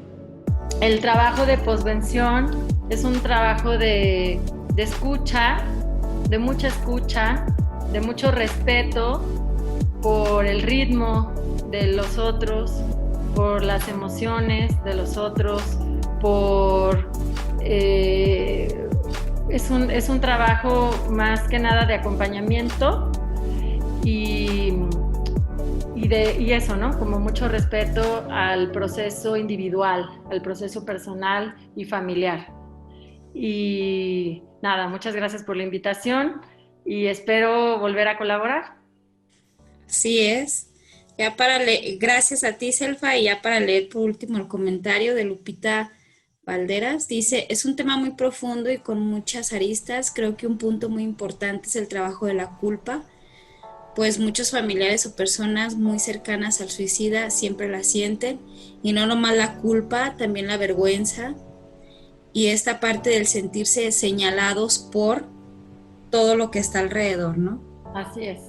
el trabajo de posvención es un trabajo de escucha, de mucha escucha, de mucho respeto por el ritmo de los otros, por las emociones de los otros, es un trabajo más que nada de acompañamiento y eso, ¿no? Como mucho respeto al proceso individual, al proceso personal y familiar. Y nada, muchas gracias por la invitación y espero volver a colaborar. Así es. Ya para leer, gracias a ti, Selfa, y ya para leer por último el comentario de Lupita Valderas, dice, es un tema muy profundo y con muchas aristas. Creo que un punto muy importante es el trabajo de la culpa, pues muchos familiares o personas muy cercanas al suicida siempre la sienten, y no nomás la culpa, también la vergüenza y esta parte del sentirse señalados por todo lo que está alrededor, ¿no? Así es.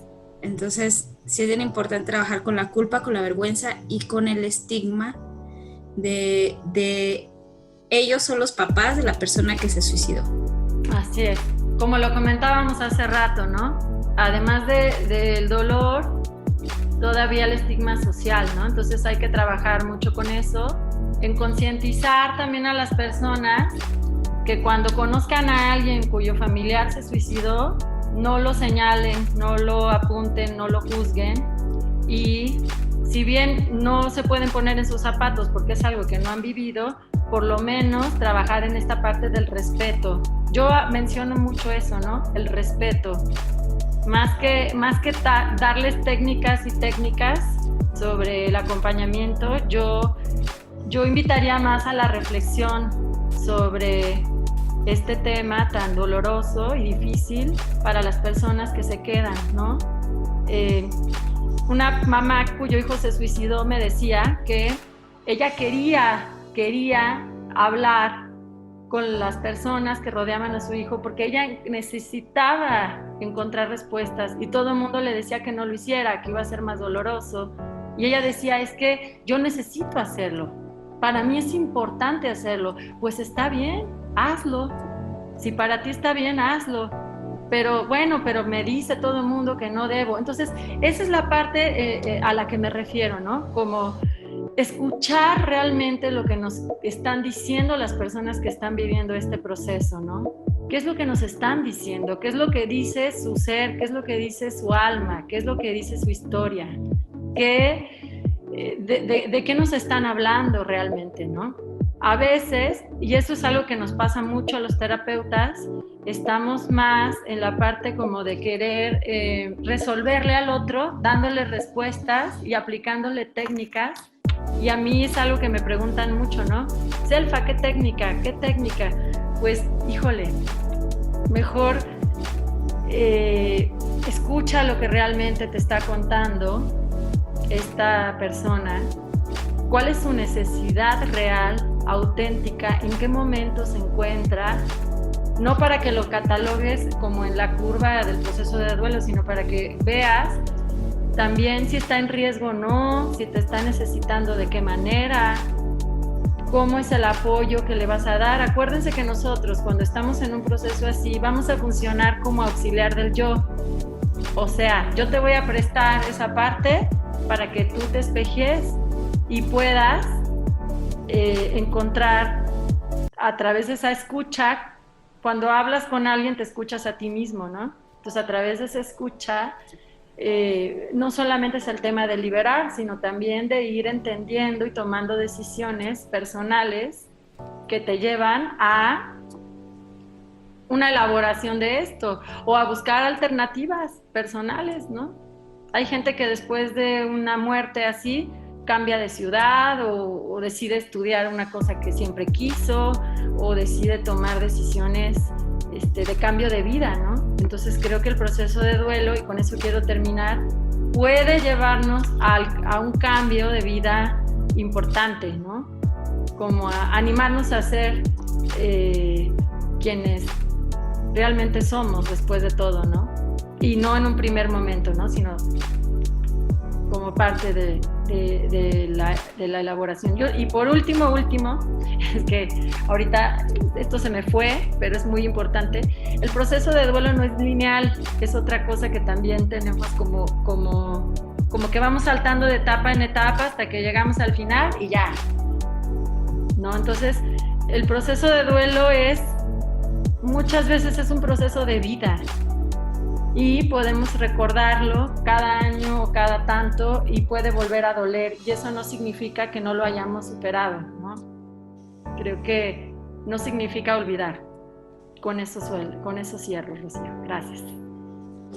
Entonces, sí es bien importante trabajar con la culpa, con la vergüenza y con el estigma de ellos son los papás de la persona que se suicidó. Así es. Como lo comentábamos hace rato, ¿no? Además del dolor, todavía el estigma social, ¿no? Entonces hay que trabajar mucho con eso, en concientizar también a las personas que cuando conozcan a alguien cuyo familiar se suicidó, no lo señalen, no lo apunten, no lo juzguen. Y si bien no se pueden poner en sus zapatos porque es algo que no han vivido, por lo menos trabajar en esta parte del respeto. Yo menciono mucho eso, ¿no? El respeto. Más que darles técnicas sobre el acompañamiento, yo invitaría más a la reflexión sobre este tema tan doloroso y difícil para las personas que se quedan, ¿no? Una mamá cuyo hijo se suicidó me decía que ella quería hablar con las personas que rodeaban a su hijo porque ella necesitaba encontrar respuestas y todo el mundo le decía que no lo hiciera, que iba a ser más doloroso. Y ella decía, es que yo necesito hacerlo, para mí es importante hacerlo. Pues está bien, hazlo. Si para ti está bien, hazlo. Pero bueno, pero me dice todo el mundo que no debo. Entonces, esa es la parte a la que me refiero, ¿no? Como escuchar realmente lo que nos están diciendo las personas que están viviendo este proceso, ¿no? ¿Qué es lo que nos están diciendo? ¿Qué es lo que dice su ser? ¿Qué es lo que dice su alma? ¿Qué es lo que dice su historia? ¿Qué de qué nos están hablando realmente, ¿no? A veces, y eso es algo que nos pasa mucho a los terapeutas, estamos más en la parte como de querer resolverle al otro, dándole respuestas y aplicándole técnicas. Y a mí es algo que me preguntan mucho, ¿no? Selfa, ¿qué técnica? ¿Qué técnica? Pues, híjole, mejor escucha lo que realmente te está contando esta persona. ¿Cuál es su necesidad real, auténtica? ¿En qué momento se encuentra? No para que lo catalogues como en la curva del proceso de duelo, sino para que veas también si está en riesgo o no, si te está necesitando, de qué manera, cómo es el apoyo que le vas a dar. Acuérdense que nosotros, cuando estamos en un proceso así, vamos a funcionar como auxiliar del yo. O sea, yo te voy a prestar esa parte para que tú te espejes y puedas encontrar a través de esa escucha. Cuando hablas con alguien te escuchas a ti mismo, ¿no? Entonces a través de esa escucha no solamente es el tema de liberar, sino también de ir entendiendo y tomando decisiones personales que te llevan a una elaboración de esto o a buscar alternativas personales, ¿no? Hay gente que después de una muerte así cambia de ciudad o decide estudiar una cosa que siempre quiso o decide tomar decisiones de cambio de vida, ¿no? Entonces creo que el proceso de duelo, y con eso quiero terminar, puede llevarnos a un cambio de vida importante, ¿no? Como a animarnos a ser quienes realmente somos después de todo, ¿no? Y no en un primer momento, ¿no? Sino como parte de la elaboración. Y por último, es que ahorita esto se me fue, pero es muy importante, el proceso de duelo no es lineal, es otra cosa que también tenemos como que vamos saltando de etapa en etapa hasta que llegamos al final y ya, ¿no? Entonces, el proceso de duelo muchas veces es un proceso de vida, y podemos recordarlo cada año o cada tanto y puede volver a doler, y eso no significa que no lo hayamos superado, ¿no? Creo que no significa olvidar. Con eso cierro, Rocío. Gracias.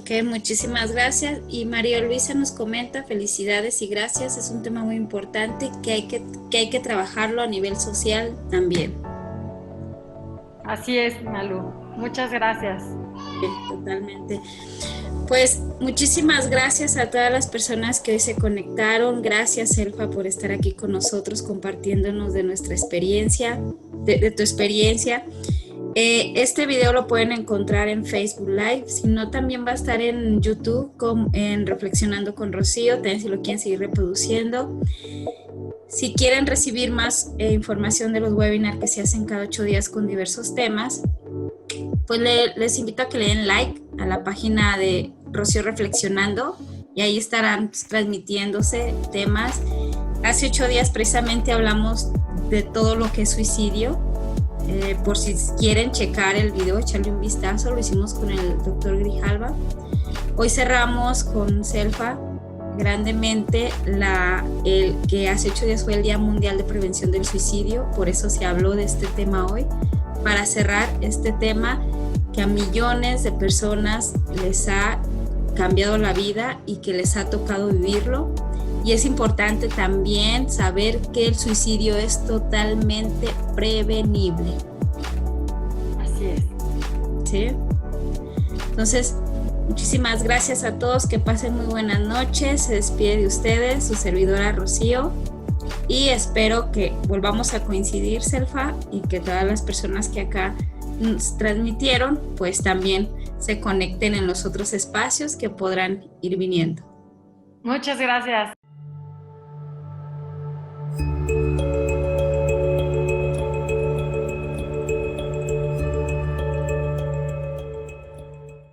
Ok, muchísimas gracias. Y María Luisa nos comenta: felicidades y gracias, es un tema muy importante que hay que trabajarlo a nivel social también. Así es, Malu. Muchas gracias. Totalmente. Pues muchísimas gracias a todas las personas que hoy se conectaron. Gracias, Selfa, por estar aquí con nosotros compartiéndonos de nuestra experiencia, de tu experiencia. Este video lo pueden encontrar en Facebook Live, si no también va a estar en YouTube en Reflexionando con Rocío, también si lo quieren seguir reproduciendo. Si quieren recibir más información de los webinars que se hacen cada 8 días con diversos temas, pues les invito a que le den like a la página de Rocío Reflexionando, y ahí estarán transmitiéndose temas. Hace 8 días precisamente hablamos de todo lo que es suicidio. Por si quieren checar el video, echarle un vistazo, lo hicimos con el doctor Grijalva. Hoy cerramos con Selfa grandemente el que hace 8 días fue el Día Mundial de Prevención del Suicidio, por eso se habló de este tema hoy, para cerrar este tema que a millones de personas les ha cambiado la vida y que les ha tocado vivirlo. Y es importante también saber que el suicidio es totalmente prevenible. Así es. ¿Sí? Entonces, muchísimas gracias a todos, que pasen muy buenas noches. Se despide de ustedes su servidora Rocío, y espero que volvamos a coincidir, Selfa, y que todas las personas que acá nos transmitieron pues también se conecten en los otros espacios que podrán ir viniendo. Muchas gracias.